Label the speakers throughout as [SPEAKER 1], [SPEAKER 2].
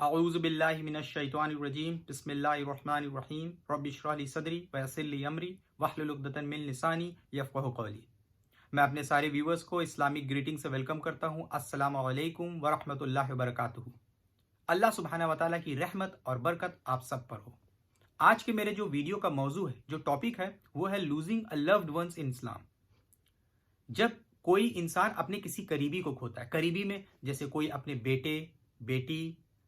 [SPEAKER 1] अऊज़ु बिल्लाहि मिनश शैतानिर रजीम बिस्मिल्लाहिर रहमानिर रहीम रब्बि इश्रह ली सदरी व यस्सिर ली अमरी वहलुल उक़दतन मिन लिसानी यफ़क़हू क़ौली। मैं अपने सारे व्यूअर्स को इस्लामिक ग्रीटिंग से वेलकम करता हूँ। अस्सलामु अलैकुम व रहमतुल्लाहि व बरकातुहू। अल्लाह सुब्हानहू व तआला की रहमत और बरकत आप सब पर हो। आज के मेरे जो वीडियो का मौजू है, जो टॉपिक है, वो है losing a loved ones in Islam. जब कोई इंसान अपने किसी करीबी को खोता है, करीबी में जैसे कोई अपने बेटे, बेटी,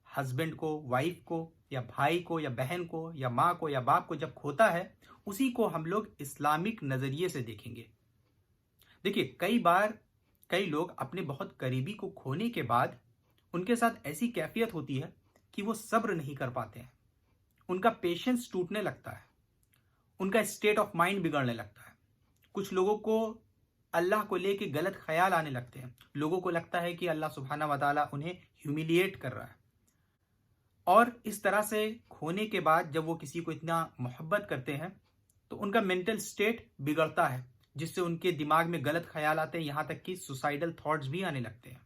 [SPEAKER 1] हस्बैंड को, वाइफ को, या भाई को, या बहन को, या माँ को, या बाप को जब खोता है, उसी को हम लोग इस्लामिक नजरिए से देखेंगे। देखिए, कई बार कई लोग अपने बहुत करीबी को खोने के बाद उनके साथ ऐसी कैफियत होती है कि वो सब्र नहीं कर पाते हैं, उनका पेशेंस टूटने लगता है, उनका स्टेट ऑफ माइंड बिगड़ने लगता है। कुछ लोगों को अल्लाह को लेके गलत ख्याल आने लगते हैं। लोगों को लगता है कि अल्लाह सुब्हानहू व तआला उन्हें ह्यूमिलिएट कर रहा है। और इस तरह से खोने के बाद जब वो किसी को इतना मोहब्बत करते हैं तो उनका मेंटल स्टेट बिगड़ता है, जिससे उनके दिमाग में गलत ख्याल आते हैं, यहां तक कि सुसाइडल थॉट्स भी आने लगते हैं।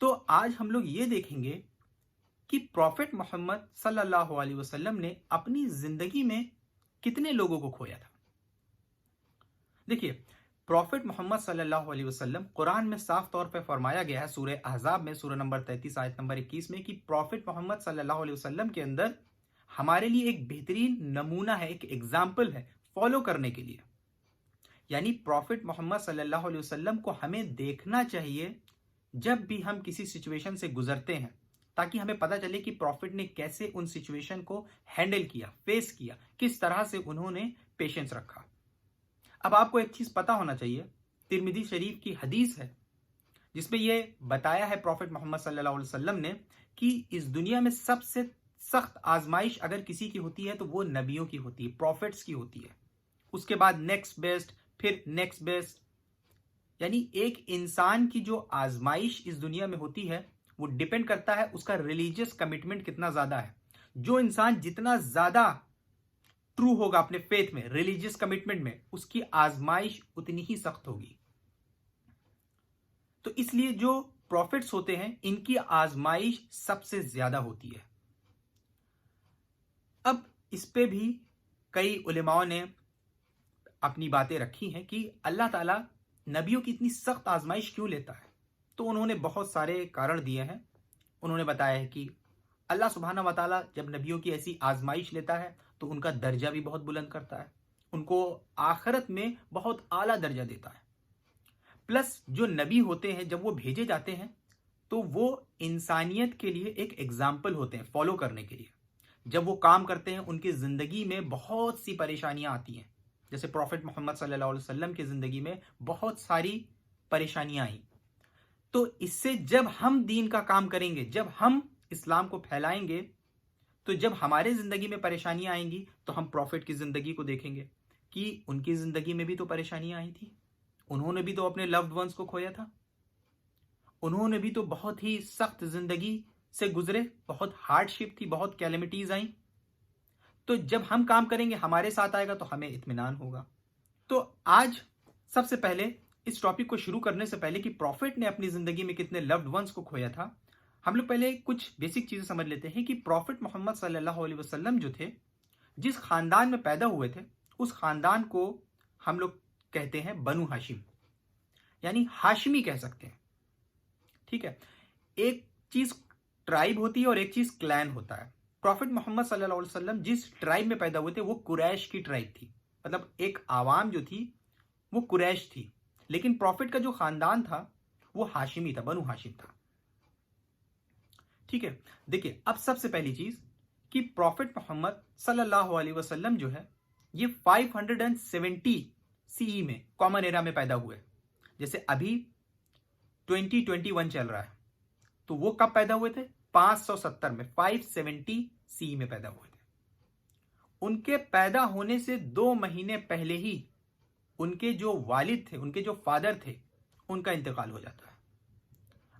[SPEAKER 1] तो आज हम लोग ये देखेंगे कि प्रॉफिट मोहम्मद सल्लल्लाहु अलैहि वसल्लम ने अपनी जिंदगी में कितने लोगों को खोया था। देखिए, प्रॉफिट मोहम्मद सल्लल्लाहु अलैहि वसल्लम कुरान में साफ तौर पे फरमाया गया है, सूरह अहज़ाब में सूरह नंबर 33 आयत नंबर 21 में, कि प्रॉफिट मोहम्मद सल्लल्लाहु अलैहि वसल्लम के अंदर हमारे लिए एक बेहतरीन नमूना है, एक एग्जाम्पल है फॉलो करने के लिए। यानी प्रॉफिट मोहम्मद सल्लल्लाहु अलैहि वसल्लम को हमें देखना चाहिए जब भी हम किसी सिचुएशन से गुजरते हैं, ताकि हमें पता चले कि प्रॉफिट ने कैसे उन सिचुएशन को हैंडल किया, फेस किया, किस तरह से उन्होंने पेशेंस रखा। अब आपको एक चीज पता होना चाहिए, तिरमिजी शरीफ की हदीस है जिसमें यह बताया है प्रॉफिट मोहम्मद सल्लल्लाहु अलैहि वसल्लम ने कि इस दुनिया में सबसे सख्त आजमाइश अगर किसी की होती है तो वो नबियों की होती है, प्रॉफिट्स की होती है। उसके बाद नेक्स्ट बेस्ट, फिर नेक्स्ट बेस्ट। यानी एक इंसान की जो आजमाइश इस दुनिया में होती है वो डिपेंड करता है उसका रिलीजियस कमिटमेंट कितना ज्यादा है। जो इंसान जितना ज्यादा ट्रू होगा अपने फेथ में, रिलीजियस कमिटमेंट में, उसकी आजमाइश उतनी ही सख्त होगी। तो इसलिए जो प्रॉफिट्स होते हैं इनकी आजमाइश सबसे ज्यादा होती है। अब इस पे भी कई उलेमाओं ने अपनी बातें रखी हैं कि अल्लाह ताला नबियों की इतनी सख्त आजमाइश क्यों लेता है। तो उन्होंने बहुत सारे कारण दिए हैं। उन्होंने बताया है कि अल्लाह सुब्हानहू व तआला जब नबियों की ऐसी आजमाइश लेता है तो उनका दर्जा भी बहुत बुलंद करता है, उनको आखिरत में बहुत आला दर्जा देता है। प्लस जो नबी होते हैं जब वो भेजे जाते हैं तो वो इंसानियत के लिए एक एग्जाम्पल होते हैं फॉलो करने के लिए। जब वो काम करते हैं उनकी जिंदगी में बहुत सी परेशानियां आती हैं, जैसे प्रॉफिट मोहम्मद सल्लल्लाहु अलैहि वसल्लम की जिंदगी में बहुत सारी परेशानियां आई। तो इससे जब हम दीन का काम करेंगे, जब हम इस्लाम को फैलाएंगे, तो जब हमारे जिंदगी में परेशानियां आएंगी तो हम प्रॉफिट की जिंदगी को देखेंगे कि उनकी जिंदगी में भी तो परेशानियां आई थी, उन्होंने भी तो अपने लव्ड वंस को खोया था, उन्होंने भी तो बहुत ही सख्त जिंदगी से गुजरे, बहुत हार्डशिप थी, बहुत कैलेमिटीज आई। तो जब हम काम करेंगे हमारे साथ आएगा तो हमें इत्मीनान होगा। तो आज सबसे पहले इस टॉपिक को शुरू करने से पहले कि प्रॉफिट ने अपनी जिंदगी में कितने लव्ड वंस को खोया था, हम लोग पहले कुछ बेसिक चीजें समझ लेते हैं कि प्रॉफिट मोहम्मद सल्लल्लाहु अलैहि वसल्लम जो थे, जिस खानदान में पैदा हुए थे, उस खानदान को हम लोग कहते हैं बनु हाशिम, यानी हाशिमी कह सकते हैं। ठीक है, एक चीज ट्राइब होती है और एक चीज क्लैन होता है। प्रॉफिट मोहम्मद सल्लल्लाहु अलैहि वसल्लम जिस ट्राइब में पैदा हुए थे वो कुरैश की ट्राइब थी, मतलब एक आवाम जो थी वो कुरैश थी, लेकिन प्रॉफिट का जो खानदान था वो हाशिमी था, बनु हाशिम था। ठीक है, देखिए अब सबसे पहली चीज कि प्रॉफिट मोहम्मद सल्लल्लाहु अलैहि वसल्लम जो है ये 570 सीई में, कॉमन एरा में पैदा हुए। जैसे अभी 2021 चल रहा है, तो वो कब पैदा हुए थे? 570 में, 570 सीई में पैदा हुए थे। उनके पैदा होने से 2 महीने पहले ही उनके जो वालिद थे, उनके जो फादर थे, उनका इंतकाल हो जाता है।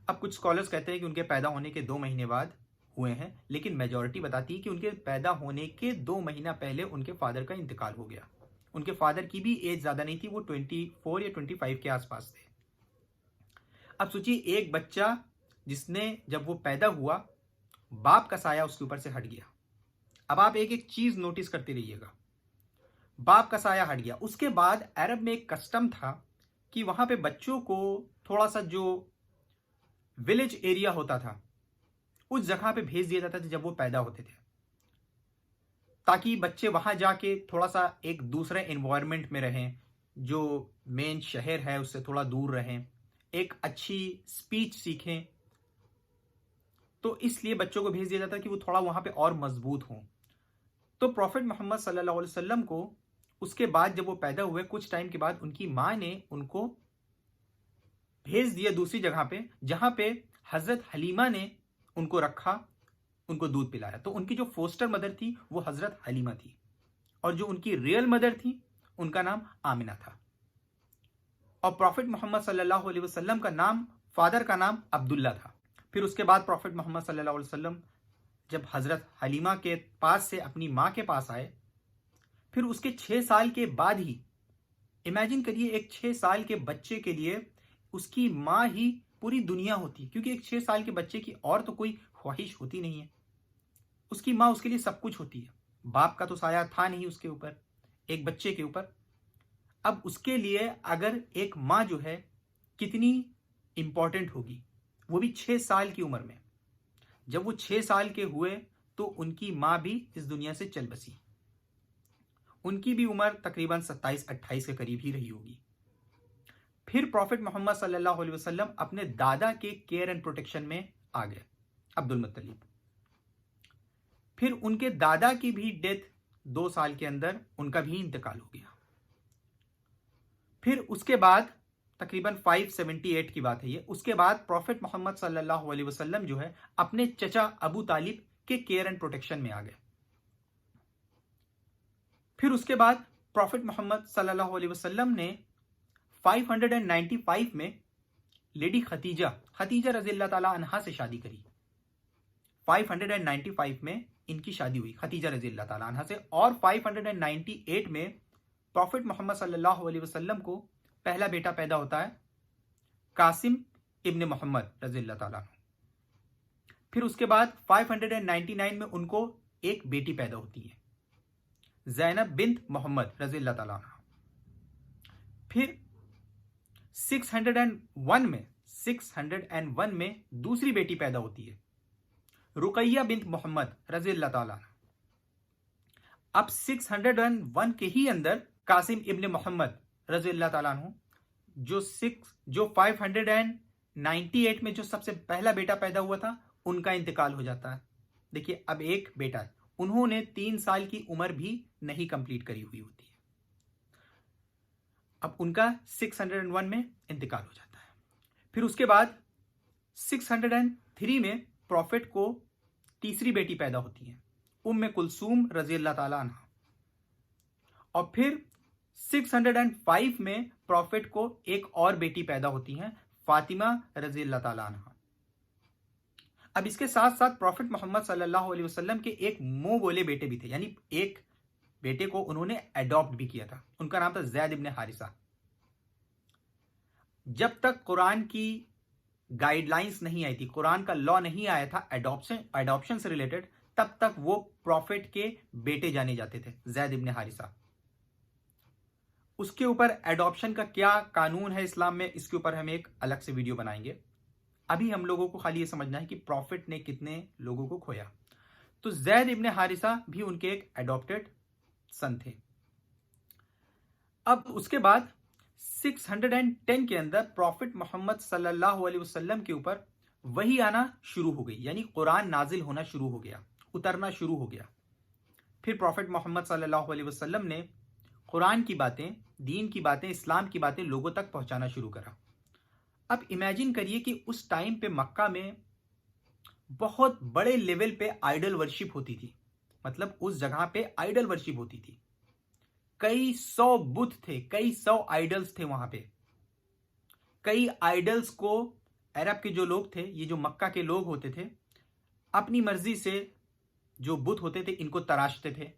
[SPEAKER 1] अब कुछ स्कॉलर्स कहते हैं कि उनके पैदा होने के 2 महीने बाद हुए हैं, लेकिन मेजॉरिटी बताती है कि उनके पैदा होने के 2 महीना पहले उनके फादर का इंतकाल हो गया। उनके फादर की भी एज ज्यादा नहीं थी, वो 24 या 25 के आसपास थे। अब सोचिए, एक बच्चा जिसने जब वो पैदा हुआ बाप का साया उसके ऊपर से हट गया। अब आप एक एक चीज नोटिस करते रहिएगा। बाप का साया हट गया। उसके बाद अरब में एक कस्टम था कि वहां पे बच्चों को थोड़ा सा जो विलेज एरिया होता था उस जगह पे भेज दिया जाता था जब वो पैदा होते थे, ताकि बच्चे वहां जाके थोड़ा सा एक दूसरे एनवायरनमेंट में रहें, जो मेन शहर है उससे थोड़ा दूर रहें, एक अच्छी स्पीच सीखें। तो इसलिए बच्चों को भेज दिया जाता है कि वो थोड़ा वहां पे और मजबूत हों। तो प्रॉफिट मोहम्मद सल्लल्लाहु अलैहि वसल्लम को उसके बाद जब वो पैदा हुए कुछ टाइम के बाद उनकी माँ ने उनको भेज दिया दूसरी जगह पे, जहां पे हजरत हलीमा ने उनको रखा, उनको दूध पिलाया। तो उनकी जो फोस्टर मदर थी वो हजरत हलीमा थी, और जो उनकी रियल मदर थी उनका नाम आमिना था। और प्रॉफिट मोहम्मद सल्लल्लाहु अलैहि वसल्लम का नाम, फादर का नाम अब्दुल्ला था। फिर उसके बाद प्रॉफिट मोहम्मद सल्लल्लाहु अलैहि वसल्लम जब हजरत हलीमा के पास से अपनी माँ के पास आए, फिर उसके 6 साल के बाद ही, इमेजिन करिए एक 6 साल के बच्चे के लिए उसकी माँ ही पूरी दुनिया होती, क्योंकि एक 6 साल के बच्चे की और तो कोई ख्वाहिश होती नहीं है, उसकी माँ उसके लिए सब कुछ होती है। बाप का तो साया था नहीं उसके ऊपर, एक बच्चे के ऊपर। अब उसके लिए अगर एक माँ जो है कितनी इंपॉर्टेंट होगी, वो भी 6 साल की उम्र में। जब वो 6 साल के हुए तो उनकी माँ भी इस दुनिया से चल बसी। उनकी भी उम्र तकरीबन 27-28 के करीब ही रही होगी। फिर प्रॉफिट मोहम्मद सल्लल्लाहु अलैहि वसल्लम अपने दादा के केयर एंड प्रोटेक्शन में आ गए, अब्दुल मुत्तलिब। फिर उनके दादा की भी डेथ 2 साल के अंदर उनका भी इंतकाल हो गया। फिर उसके बाद तकरीबन 578 की बात है ये, उसके बाद प्रॉफिट मोहम्मद सल्लल्लाहु अलैहि वसल्लम जो है अपने चचा अबू तालिब के केयर एंड प्रोटेक्शन में आ गए। फिर उसके बाद प्रॉफिट मोहम्मद सल्लल्लाहु अलैहि वसल्लम ने 595 में लेडी खतीजा रज़ियल्लाहु ताला अन्हा से शादी करी। 595 में इनकी शादी हुई खतीजा रज़ियल्लाहु ताला अन्हा से, और 598 में प्रॉफिट मोहम्मद सल्लल्लाहु अलैहि वसल्लम को पहला बेटा पैदा होता है, कासिम इब्न मोहम्मद रज़ियल्लाहु ताला अन्हु। फिर उसके बाद 599 में उनको एक बेटी पैदा होती है, ज़ैनब बिन्त मोहम्मद रज़ियल्लाहु ताला अन्हा। फिर 601 में दूसरी बेटी पैदा होती है, रुकैया बिन्त मोहम्मद रज़ियल्लाहु ताला अन्हा। अब 601 के ही अंदर कासिम इब्न मोहम्मद रज़ियल्लाहु ताला अन्हु, जो 598 में जो सबसे पहला बेटा पैदा हुआ था उनका इंतकाल हो जाता है। देखिए अब एक बेटा है, उन्होंने 3 साल की उम्र भी नहीं कंप्लीट करी हुई होती है, अब उनका 601 में इंतकाल हो जाता है। फिर उसके बाद 603 में प्रॉफिट को तीसरी बेटी पैदा होती है, उम्मे कुलसूम रज़ियल्लाहु ताला अन्हा। और फिर 605 में प्रॉफिट को एक और बेटी पैदा होती है, फातिमा रज़ियल्लाहु ताला अन्हा। अब इसके साथ साथ प्रॉफिट मोहम्मद सल्लल्लाहु अलैहि वसल्लम के एक मुंह बोले बेटे भी थे, यानी एक बेटे को उन्होंने एडॉप्ट भी किया था, उनका नाम था ज़ैद इब्न हारिसा। जब तक कुरान की गाइडलाइंस नहीं आई थी, कुरान का लॉ नहीं आया था एडॉप्शन से रिलेटेड, तब तक वो प्रॉफिट के बेटे जाने जाते थे, ज़ैद इब्न हारिसा। उसके ऊपर एडॉप्शन का क्या कानून है इस्लाम में, इसके ऊपर हम एक अलग से वीडियो बनाएंगे। अभी हम लोगों को खाली ये समझना है कि प्रॉफिट ने कितने लोगों को खोया। तो ज़ैद इब्न हारिसा भी उनके एक एडॉप्टेड सन थे। अब उसके बाद 610 के अंदर प्रॉफिट मोहम्मद सल्लल्लाहु अलैहि वसल्लम के ऊपर वही आना शुरू हो गई, यानी कुरान नाजिल होना शुरू हो गया, उतरना शुरू हो गया। फिर प्रॉफिट मोहम्मद सल्लल्लाहु अलैहि वसल्लम ने कुरान की बातें, दीन की बातें, इस्लाम की बातें लोगों तक पहुंचाना शुरू करा। अब इमेजिन करिए कि उस टाइम पे मक्का में बहुत बड़े लेवल पे आइडल वर्शिप होती थी, मतलब उस जगह पे आइडल वर्शिप होती थी। कई 100 बुत थे, कई 100 आइडल्स थे वहां पे। कई आइडल्स को अरब के जो लोग थे, ये जो मक्का के लोग होते थे, अपनी मर्जी से जो बुत होते थे इनको तराशते थे,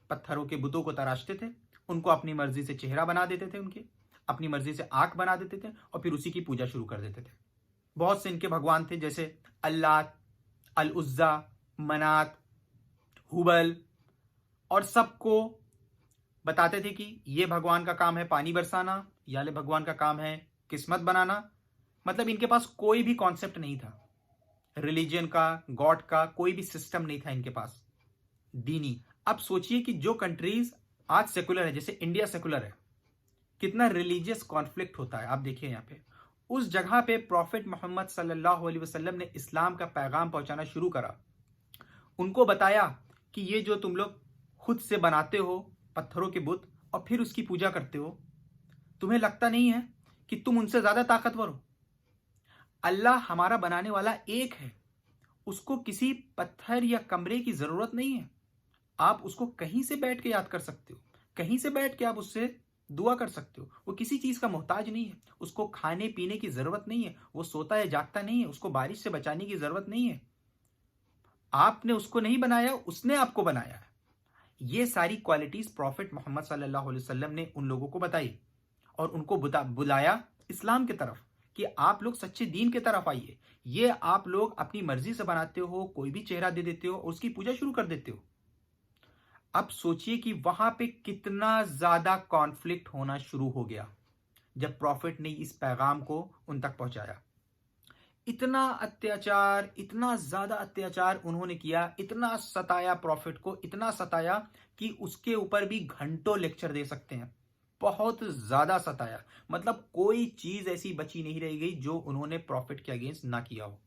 [SPEAKER 1] पत्थरों के बुतों को तराशते थे, उनको अपनी मर्जी से चेहरा बना देते थे, उनके अपनी मर्जी से आंख बना देते थे, और फिर उसी की पूजा शुरू कर देते थे। बहुत से इनके भगवान थे, जैसे अल्लाह, अल उज़्ज़ा, मनात, हुबल और सबको बताते थे कि ये भगवान का काम है पानी बरसाना, याले भगवान का काम है किस्मत बनाना। मतलब इनके पास कोई भी कॉन्सेप्ट नहीं था रिलीजन का, गॉड का कोई भी सिस्टम नहीं था इनके पास दीनी। अब सोचिए कि जो कंट्रीज आज सेकुलर है, जैसे इंडिया सेकुलर है, कितना रिलीजियस कॉन्फ्लिक्ट होता है। आप देखिए यहाँ पे उस जगह पे प्रॉफिट मोहम्मद सल्लल्लाहु अलैहि वसल्लम ने इस्लाम का पैगाम पहुंचाना शुरू करा। उनको बताया कि ये जो तुम लोग खुद से बनाते हो पत्थरों के बुत और फिर उसकी पूजा करते हो, तुम्हें लगता नहीं है कि तुम उनसे ज्यादा ताकतवर हो? अल्लाह हमारा बनाने वाला एक है, उसको किसी पत्थर या कमरे की जरूरत नहीं है। आप उसको कहीं से बैठ के याद कर सकते हो, कहीं से बैठ के आप उससे दुआ कर सकते हो। वो किसी चीज का मोहताज नहीं है, उसको खाने पीने की जरूरत नहीं है, वो सोता है जागता नहीं है, उसको बारिश से बचाने की जरूरत नहीं है। आपने उसको नहीं बनाया, उसने आपको बनाया है। ये सारी क्वालिटीज प्रॉफिट मोहम्मद सल्लल्लाहु अलैहि वसल्लम ने उन लोगों को बताई और उनको बुलाया इस्लाम की तरफ कि आप लोग सच्चे दीन की तरफ आइए। ये आप लोग अपनी मर्जी से बनाते हो, कोई भी चेहरा दे देते हो, उसकी पूजा शुरू कर देते हो। अब सोचिए कि वहां पे कितना ज्यादा कॉन्फ्लिक्ट होना शुरू हो गया जब प्रॉफिट ने इस पैगाम को उन तक पहुंचाया। इतना अत्याचार, इतना ज्यादा अत्याचार उन्होंने किया, इतना सताया प्रॉफिट को, इतना सताया कि उसके ऊपर भी घंटों लेक्चर दे सकते हैं। बहुत ज्यादा सताया, मतलब कोई चीज ऐसी बची नहीं रह गई जो उन्होंने प्रॉफिट के अगेंस्ट ना किया हो।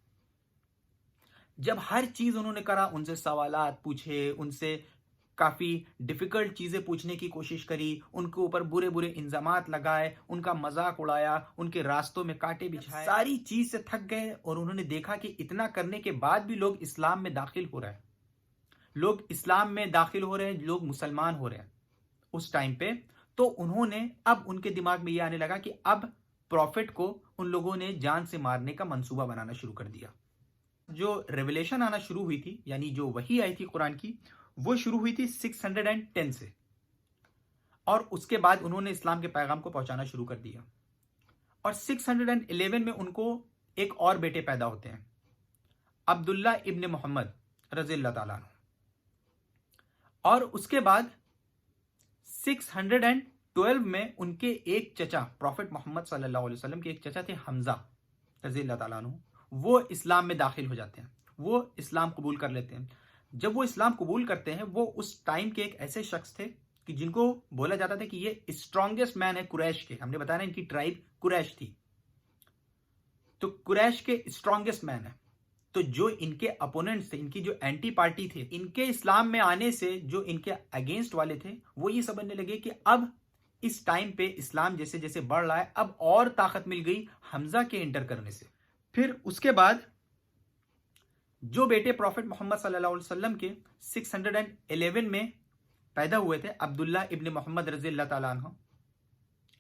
[SPEAKER 1] जब हर चीज उन्होंने करा, उनसे सवालात पूछे, उनसे काफी डिफिकल्ट चीजें पूछने की कोशिश करी, उनके ऊपर बुरे बुरे इंजामात लगाए, उनका मजाक उड़ाया, उनके रास्तों में कांटे बिछाए, सारी चीज से थक गए और उन्होंने देखा कि इतना करने के बाद भी लोग इस्लाम में दाखिल हो रहे हैं, लोग इस्लाम में दाखिल हो रहे हैं, लोग मुसलमान हो रहे हैं उस टाइम पे। तो उन्होंने, अब उनके दिमाग में यह आने लगा कि अब प्रॉफिट को उन लोगों ने जान से मारने का मंसूबा बनाना शुरू कर दिया। जो रेवलेशन आना शुरू हुई थी, यानी जो वही आई थी कुरान की, वो शुरू हुई थी 610 से, और उसके बाद उन्होंने इस्लाम के पैगाम को पहुंचाना शुरू कर दिया। और 611 में उनको एक और बेटे पैदा होते हैं, अब्दुल्ला इब्न मोहम्मद रज़ियल्लाहु ताला अन्हु। और उसके बाद 612 में उनके एक चचा, प्रॉफिट मोहम्मद सल्लल्लाहु अलैहि वसल्लम के एक चचा थे हमजा रज़ियल्लाहु ताला अन्हु, वो इस्लाम में दाखिल हो जाते हैं, वो इस्लाम कबूल कर लेते हैं। जब वो इस्लाम कबूल करते हैं, वो उस टाइम के एक ऐसे शख्स थे कि जिनको बोला जाता था कि ये स्ट्रॉन्गेस्ट मैन है कुरैश के। हमने बताया ना इनकी ट्राइब कुरैश थी, तो कुरैश के स्ट्रॉन्गेस्ट मैन है। तो जो इनके अपोनेंट्स थे, इनकी जो एंटी पार्टी थे, इनके इस्लाम में आने से जो इनके अगेंस्ट वाले थे, वो ये समझने लगे कि अब इस टाइम पे इस्लाम जैसे जैसे बढ़ रहा है, अब और ताकत मिल गई हमजा के एंटर करने से। फिर उसके बाद जो बेटे प्रॉफिट मोहम्मद सल्लल्लाहु अलैहि वसल्लम के 611 में पैदा हुए थे, अब्दुल्ला इब्न मोहम्मद रज़ियल्लाहु ताला अन्हु,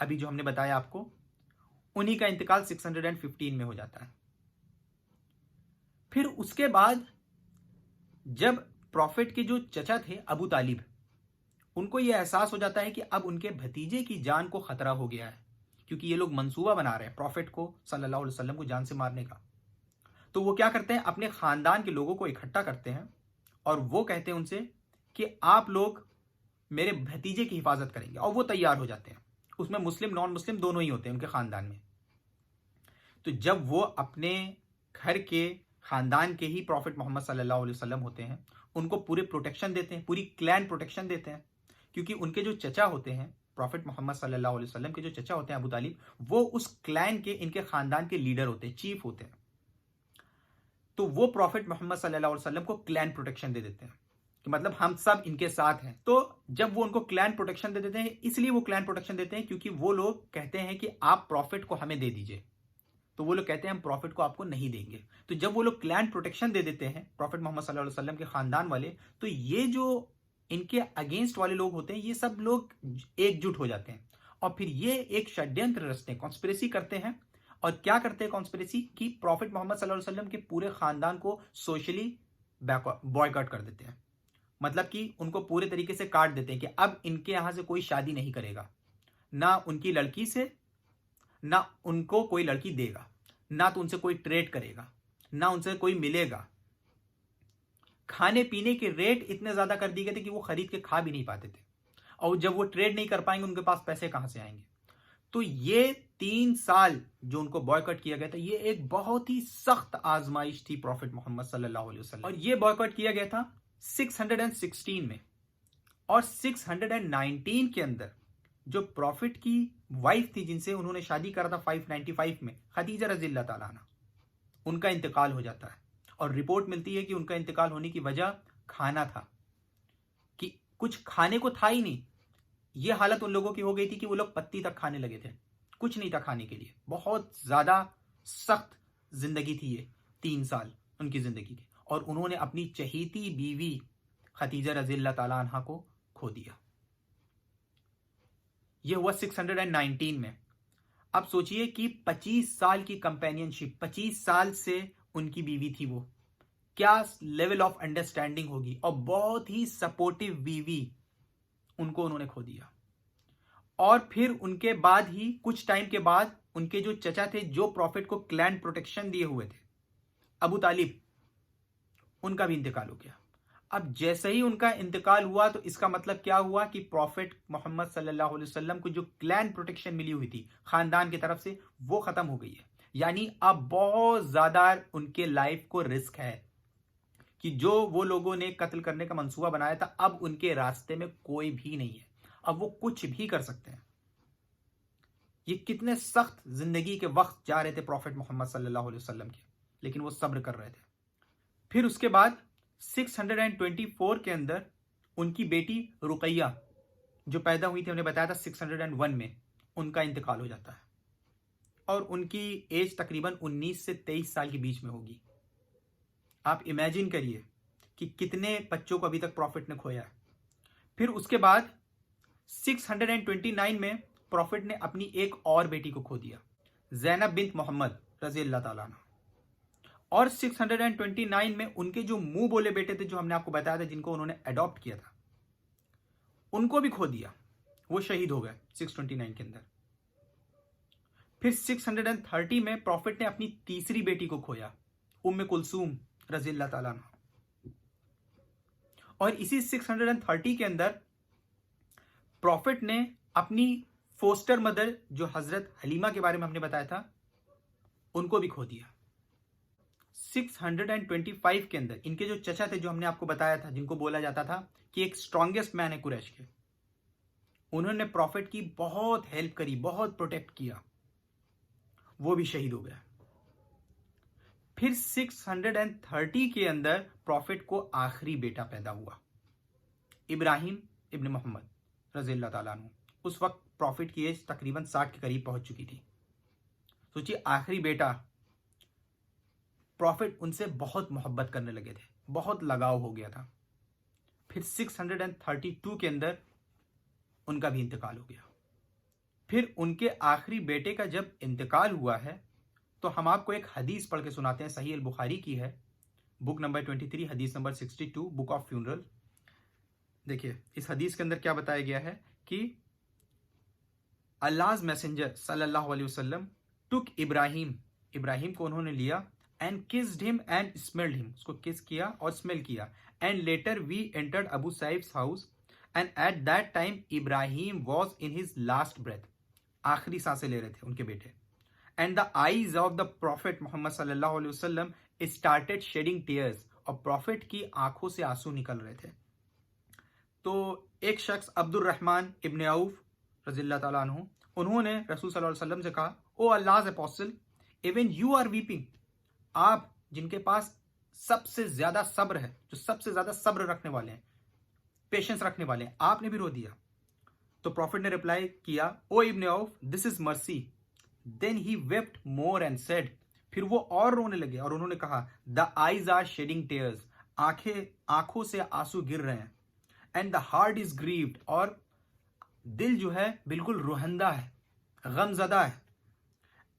[SPEAKER 1] अभी जो हमने बताया आपको, उन्हीं का इंतकाल 615 में हो जाता है। फिर उसके बाद जब प्रॉफिट के जो चचा थे अबू तालिब, उनको यह एहसास हो जाता है कि अब उनके भतीजे की जान को खतरा हो गया है, क्योंकि ये लोग मंसूबा बना रहे हैं प्रॉफिट को सल्लल्लाहु अलैहि वसल्लम को जान से मारने का। तो वो क्या करते हैं, अपने खानदान के लोगों को इकट्ठा करते हैं और वो कहते हैं उनसे कि आप लोग मेरे भतीजे की हिफाजत करेंगे, और वो तैयार हो जाते हैं। उसमें मुस्लिम नॉन मुस्लिम दोनों ही होते हैं उनके खानदान में। तो जब वो अपने घर के खानदान के ही प्रॉफिट मोहम्मद सल्लल्लाहु अलैहि वसल्लम होते हैं, उनको पूरे प्रोटेक्शन देते हैं, पूरी क्लैन प्रोटेक्शन देते हैं, क्योंकि उनके जो चचा होते हैं, प्रॉफिट मोहम्मद सल्लल्लाहु अलैहि वसल्लम के जो चचा होते हैं अबू तालिब, वो उस क्लैन के, इनके खानदान के लीडर होते हैं, चीफ होते हैं। तो वो प्रॉफिट मोहम्मद सल्लल्लाहु अलैहि वसल्लम को क्लैन प्रोटेक्शन दे देते हैं कि मतलब हम सब इनके साथ हैं। तो जब वो उनको क्लैन प्रोटेक्शन दे देते हैं, इसलिए वो क्लैन प्रोटेक्शन देते हैं क्योंकि वो लोग कहते हैं कि आप प्रॉफिट को हमें दे दीजिए, तो वो लोग कहते हैं हम प्रॉफिट को आपको नहीं देंगे। तो जब वो लोग क्लैन प्रोटेक्शन दे देते हैं प्रॉफिट मोहम्मद सल्लल्लाहु अलैहि वसल्लम के खानदान वाले, तो ये जो इनके अगेंस्ट वाले लोग होते हैं, ये सब लोग एकजुट हो जाते हैं और फिर ये एक षड्यंत्र रचते हैं, कॉन्स्पिरेसी करते हैं। और क्या करते हैं कॉन्स्पिरेसी, कि प्रॉफिट मोहम्मद सल्लल्लाहु अलैहि वसल्लम के पूरे खानदान को सोशली बॉयकॉट कर देते हैं, मतलब कि उनको पूरे तरीके से काट देते हैं कि अब इनके यहां से कोई शादी नहीं करेगा, ना उनकी लड़की से, ना उनको कोई लड़की देगा, ना तो उनसे कोई ट्रेड करेगा, ना उनसे कोई मिलेगा। खाने पीने के रेट इतने ज़्यादा कर दिए गए थे कि वो खरीद के खा भी नहीं पाते थे, और जब वो ट्रेड नहीं कर पाएंगे उनके पास पैसे कहाँ से आएंगे। तो ये 3 साल जो उनको बॉयकॉट किया गया था, ये एक बहुत ही सख्त आजमाइश थी प्रॉफिट मोहम्मद सल्लल्लाहु अलैहि वसल्लम। और ये बॉयकॉट किया गया था 616 में, और 619 के अंदर जो प्रॉफिट की वाइफ थी जिनसे उन्होंने शादी करा था 595 में, खदीजा रज़ियल्लाहु ताला अन्हा, उनका इंतकाल हो जाता है। और रिपोर्ट मिलती है कि उनका इंतकाल होने की वजह खाना था, कि कुछ खाने को था ही नहीं। ये हालत उन लोगों की हो गई थी कि वो लोग पत्ती तक खाने लगे थे, कुछ नहीं था खाने के लिए। बहुत ज्यादा सख्त जिंदगी थी ये 3 साल उनकी जिंदगी की, और उन्होंने अपनी चहेती बीवी खदीजा रज़ियल्लाहु ताला अन्हा को खो दिया। यह हुआ 619 में। अब सोचिए कि 25 साल की कंपेनियनशिप, 25 साल से उनकी बीवी थी वो, क्या लेवल ऑफ अंडरस्टैंडिंग होगी। और बहुत ही सपोर्टिव बीवी, उनको उन्होंने खो दिया। और फिर उनके बाद ही कुछ टाइम के बाद उनके जो चचा थे, जो प्रॉफिट को क्लैन प्रोटेक्शन दिए हुए थे, अबू तालिब, उनका भी इंतकाल हो गया। अब जैसे ही उनका इंतकाल हुआ तो इसका मतलब क्या हुआ कि प्रॉफिट मोहम्मद सल्लल्लाहु अलैहि वसल्लम को जो क्लैन प्रोटेक्शन मिली हुई थी खानदान की तरफ से, वो खत्म हो गई है। यानी अब बहुत ज्यादा उनके लाइफ को रिस्क है कि जो वो लोगों ने कत्ल करने का मंसूबा बनाया था, अब उनके रास्ते में कोई भी नहीं है, अब वो कुछ भी कर सकते हैं। ये कितने सख्त जिंदगी के वक्त जा रहे थे प्रॉफिट मोहम्मद सल्लल्लाहु अलैहि वसल्लम के, लेकिन वो सब्र कर रहे थे। फिर उसके बाद 624 के अंदर उनकी बेटी रुकैया जो पैदा हुई थी, हमने बताया था 601 में, उनका इंतकाल हो जाता है। और उनकी एज तकरीबन 19 से 23 साल के बीच में होगी। आप इमेजिन करिए कि कितने बच्चों को अभी तक प्रॉफिट ने खोया है। फिर उसके बाद 629 में प्रॉफिट ने अपनी एक और बेटी को खो दिया, ज़ैनब बिन्त मोहम्मद रज़ियल्लाहु ताला अन्हा। और 629 में उनके जो मुंह बोले बेटे थे, जो हमने आपको बताया था, जिनको उन्होंने अडॉप्ट किया था, उनको भी खो दिया, वो शहीद हो गए 629 के अंदर। फिर 630 में प्रॉफिट ने अपनी तीसरी बेटी को खोया, उम्मे कुलसूम रज़ियल्लाहु ताला अन्हा। और इसी 630 के अंदर प्रॉफिट ने अपनी फोस्टर मदर, जो हजरत हलीमा के बारे में हमने बताया था, उनको भी खो दिया। 625 के अंदर इनके जो चचा थे, जो हमने आपको बताया था, जिनको बोला जाता था कि एक स्ट्रॉन्गेस्ट मैन है कुरैश के, उन्होंने प्रॉफिट की बहुत हेल्प करी, बहुत प्रोटेक्ट किया, वो भी शहीद हो गया। फिर 630 के अंदर प्रॉफिट को आखिरी बेटा पैदा हुआ, इब्राहिम इब्न मोहम्मद रज़ियल्लाहु ताला अन्हु। उस वक्त प्रॉफिट की एज तकरीबन 60 के करीब पहुंच चुकी थी। सोचिए, आखिरी बेटा, प्रॉफिट उनसे बहुत मोहब्बत करने लगे थे, बहुत लगाव हो गया था। फिर 632 के अंदर उनका भी इंतकाल हो गया। फिर उनके आखिरी बेटे का जब इंतकाल हुआ है, तो हम आपको एक हदीस पढ़ के सुनाते हैं, सही अल बुखारी की है, बुक नंबर 23, हदीस नंबर 62, बुक ऑफ फ्यूनरल। देखिए, इस हदीस के अंदर क्या बताया गया है कि अल्लाह's मैसेंजर सल्लल्लाहु अलैहि वसल्लम टुक इब्राहिम, इब्राहिम को उन्होंने लिया, and kissed him and smelled him, उसको किस किया और स्मेल किया, and later we entered Abu Saif's house, and at that time Ibrahim was in his last breath, आखिरी सांसें ले रहे थे उनके बेटे, and the eyes of the prophet Muhammad सल्लल्लाहु अलैहि वसल्लम स्टार्टेड शेडिंग टीयर्स, और प्रॉफिट की आंखों से आंसू निकल रहे थे। तो एक शख्स अब्दुर्रहमान इब्न औफ रज़ियल्लाहु ताला अन्हु, उन्होंने रसूल सल्लल्लाहु अलैहि वसल्लम से कहा, O Allah's apostle, even you are weeping, आप जिनके पास सबसे ज्यादा सब्र है, जो सबसे ज्यादा सब्र रखने वाले हैं, पेशेंस रखने वाले हैं, आपने भी रो दिया। तो प्रॉफिट ने रिप्लाई किया, O Ibn Auf, this is mercy. Then he wept more and said, फिर वो और रोने लगे और उन्होंने कहा, the eyes are shedding tears, आंखों से आंसू गिर रहे हैं, and the heart is grieved, और दिल जो है बिल्कुल रुहंदा है, गमजदा है,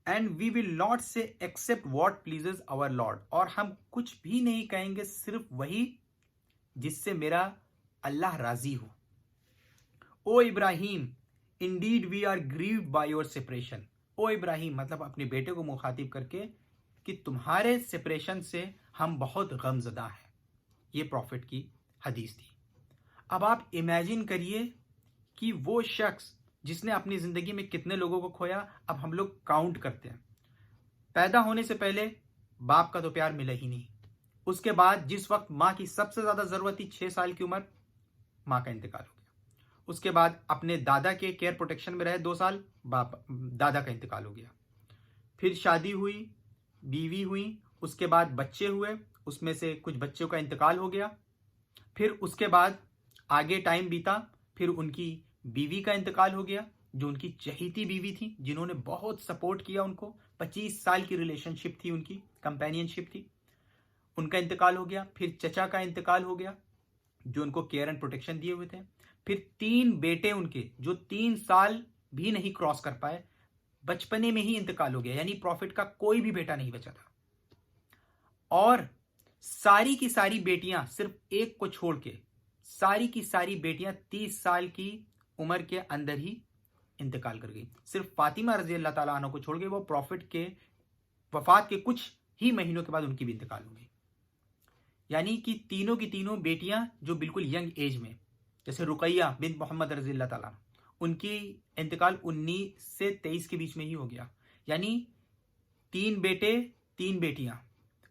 [SPEAKER 1] and we will not say except what pleases our Lord, और हम कुछ भी नहीं कहेंगे, सिर्फ वही जिससे मेरा अल्लाह राजी हो। O Ibrahim, indeed we are grieved by your separation, O Ibrahim, मतलब अपने बेटे को मुखातिब करके, कि तुम्हारे सेपरेशन से हम बहुत गमजदा हैं। ये प्रॉफिट की हदीस थी। अब आप इमेजिन करिए कि वो शख्स जिसने अपनी ज़िंदगी में कितने लोगों को खोया। अब हम लोग काउंट करते हैं। पैदा होने से पहले बाप का तो प्यार मिला ही नहीं। उसके बाद जिस वक्त माँ की सबसे ज़्यादा ज़रूरत थी, 6 साल की उम्र, माँ का इंतकाल हो गया। उसके बाद अपने दादा के केयर प्रोटेक्शन में रहे 2 साल, दादा का इंतकाल हो गया। फिर शादी हुई, बीवी हुई, उसके बाद बच्चे हुए, उसमें से कुछ बच्चों का इंतकाल हो गया। फिर उसके बाद आगे टाइम बीता, फिर उनकी बीवी का इंतकाल हो गया, जो उनकी चहेती बीवी थी, जिन्होंने बहुत सपोर्ट किया उनको। 25 साल की रिलेशनशिप थी उनकी, कंपेनियनशिप थी। उनका इंतकाल हो गया। फिर चचा का इंतकाल हो गया, जो उनको केयर एंड प्रोटेक्शन दिए हुए थे। फिर 3 बेटे उनके, जो 3 साल भी नहीं क्रॉस कर पाए, बचपने में ही इंतकाल हो गया। यानी प्रॉफिट का कोई भी बेटा नहीं बचा था। और सारी की सारी बेटियां, सिर्फ एक को छोड़ के सारी की सारी बेटियां 30 साल की उम्र के अंदर ही इंतकाल कर गई। सिर्फ फातिमा रजी अल्लाह ताला अन्हा को छोड़ के, वो प्रॉफिट के वफात के कुछ ही महीनों के बाद उनकी भी इंतकाल हो गई। यानी कि तीनों की तीनों बेटियां जो बिल्कुल यंग एज में, जैसे रुकैया बिन मोहम्मद रजी अल्लाह ताला, उनकी इंतकाल 19 से 23 के बीच में ही हो गया। यानी 3 बेटे 3 बेटियां।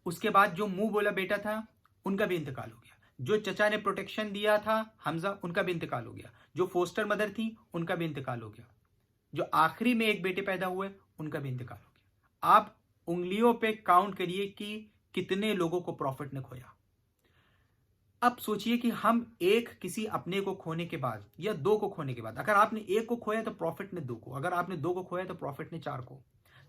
[SPEAKER 1] उसके बाद जो मुंह बोला बेटा था, उनका भी इंतकाल हो गया। जो चचा ने प्रोटेक्शन दिया था, हमजा, उनका भी इंतकाल हो गया। जो फोस्टर मदर थी, उनका भी इंतकाल हो गया। जो आखिरी में एक बेटे पैदा हुए, उनका भी इंतकाल हो गया। आप उंगलियों पे काउंट करिए कि कितने लोगों को प्रॉफिट ने खोया। अब सोचिए कि हम एक किसी अपने को खोने के बाद या 2 को खोने के बाद, अगर आपने 1 को खोया तो प्रॉफिट ने 2 को, अगर आपने 2 को खोया तो प्रॉफिट ने 4 को।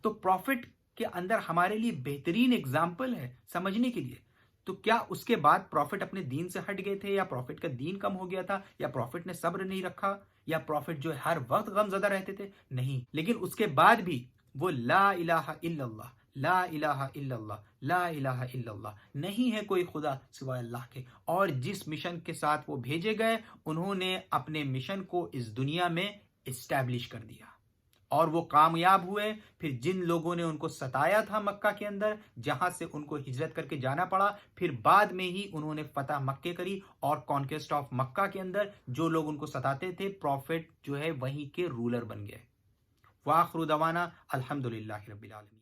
[SPEAKER 1] तो प्रॉफिट के अंदर हमारे लिए बेहतरीन एग्जाम्पल है समझने के लिए। तो क्या उसके बाद प्रॉफिट अपने दीन से हट गए थे, या प्रॉफिट का दीन कम हो गया था, या प्रॉफिट ने सब्र नहीं रखा, या प्रॉफिट जो है हर वक्त गमज़दा रहते थे? नहीं, लेकिन उसके बाद भी वो ला इलाहा इल्लल्लाह, ला इलाहा इल्लल्लाह, ला इलाहा इल्लल्लाह, नहीं है कोई खुदा सिवाय अल्लाह के। और जिस मिशन के साथ वो भेजे गए, उन्होंने अपने मिशन को इस दुनिया में इस्टेब्लिश कर दिया और वो कामयाब हुए। फिर जिन लोगों ने उनको सताया था मक्का के अंदर, जहां से उनको हिजरत करके जाना पड़ा, फिर बाद में ही उन्होंने फतह मक्के करी और कॉन्क्वेस्ट ऑफ मक्का के अंदर जो लोग उनको सताते थे, प्रॉफिट जो है वहीं के रूलर बन गए। वाखिर दवाना अल्हम्दुलिल्लाहि रब्बिल आलमीन।